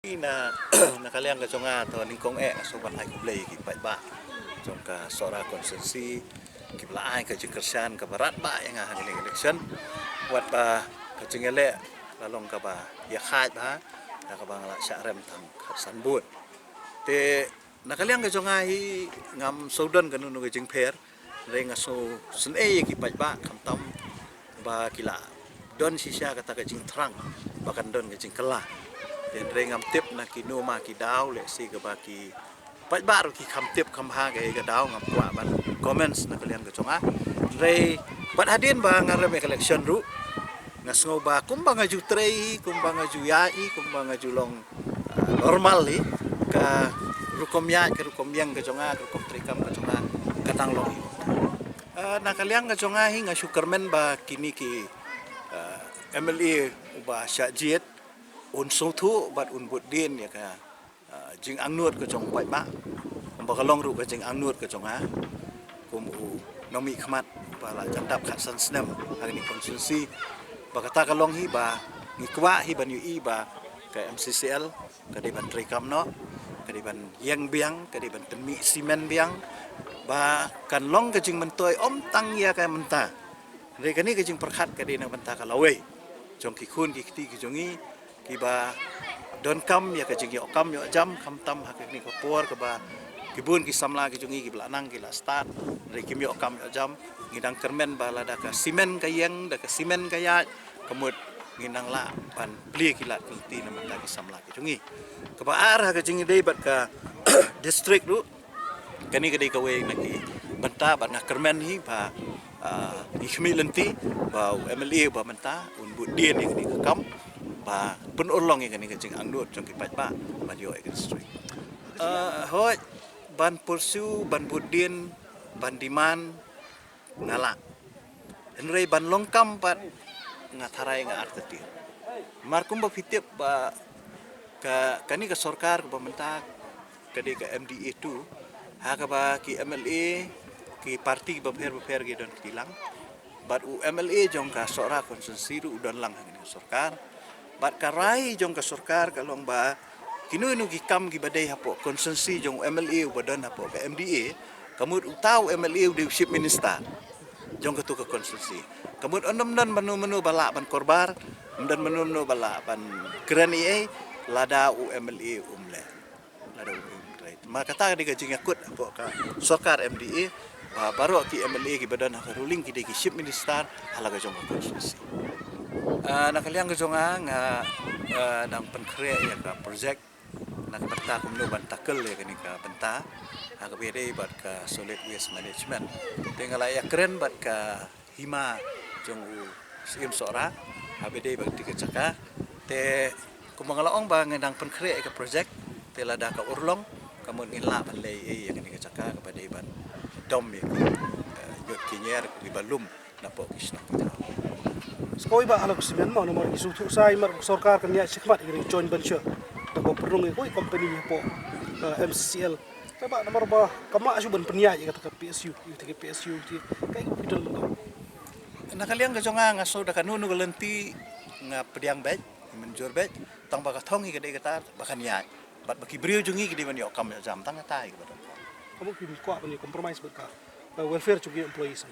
Na nakaliang ka nga to ning kong so ban ay kublay ki ba jong ka sora konsensi ki blaan ka jingkersan ka barat ba yang hangling election wat ba ka jingele lalong ka ba ya khat ba ka ba ngala sya rem tang san but te nakaliang ka nga hi ngam sodan ka nunu ka jingper re nga so sun ki ba kam tam ba kila don sisya kata ka jing terang bahkan don ka jing kelah dan rengam tip na kino ma ki daw le si ka ba ki pat baru ki kam tip kam ha ga daw ngam kwa ban comments na kalian ka chonga re pat hadin ba ngare me collection ru ngasngo ba kumba nga ju trei kumba nga ju yai kumba nga ju long normal li ka rukom ya ka rukom yang ka chonga rukom trei kam ka chonga katang long na kalian ka chonga hi nga sukarmen ba kini ki MLA ba sya jiet un so thu bat un bud din ya ka jing angnut ka chong pai ba ba kalong ru ka jing angnut ka chong ha kum u nomi khmat ba la jandap khat san snem hang ni konsensi ba kata kalong hi ba ngi kwa hi ban yu i ba ka MCCL ka di ban trikam no ka di ban yang biang ka di ban temi simen biang ba kan long ka jing mentoi om tang ya ka menta re ka ni ka jing perkhat ka di nang menta ka lawe jong ki khun ki ti ki jongi kiba don kam ya ka jingi okam yo jam kam tam hak ni ko por ka ba kibun ki samla ki jungi ki blanang ki la start re kim yo okam yo jam ngidang kermen ba la da ka simen ka yang da ka simen ka ya kemud ngidang la pan pli ki la ki na mata ki samla ki jungi ka ba ar ka jingi dei bat ka district ru kani ka dei ka we na ki banta ba na kermen hi ba ikhmi lenti ba MLA ba menta un bu dien ni ka kam ba pun ulong yang kini kecing angnut jong kipat ba yo district hoi ban pursu ban budin ban diman ngala henrei ban longkam pat ngatharai nga arteti markum ba fitip ba ka kani ka sarkar ba menta kadi ka MDA tu ha ka ba ki MLA ki parti ba pher gi don kilang bat u MLA jong ka sora konsensi ru don lang ngini sarkar bat karai jong ka sarkar kalong ba kinu inu ki kam ki badai hapo konsensi jong MLA badan hapo ka MDA kamud utau MLA leadership minister jong ka tu ka konsensi kamud onom dan menu bala ban korbar dan menu bala ban keren lada u MLA umle lada right maka ta di ka jing akut hapo ka sarkar MDA baru ki MLA ki badan ka ruling ki leadership minister halaga jong ka konsensi nakaliang ka jonga nga nang penkre ya ka project nak benta kumno bantakel ya kani ka benta ka bere bat ka solid waste management tingala ya keren bat ka hima jong sim sora habede bat dikecaka te kumangalaong ba nga nang penkre ka project te lada ka urlong kamun ngila ban le ya kani ka caka kepada ban dom ya yot kinyer di balum napo kisna Skoi ba alag simen mo nomor isu tu sai mar sarkar kan ya sikmat iri joint venture ta ko perung ko company po MCCL ta ba nomor ba kama asu ban penya ya kata PSU ti PSU ti kai pidol mo nakaliang ka jonga nga so da kanunu galenti nga pediang bet menjur bet tang ba ka thongi ka de kata bakan ya bat baki brio jungi ki di man yo kam jam tang tai ka kamu kin ko ban compromise ba ka welfare to employees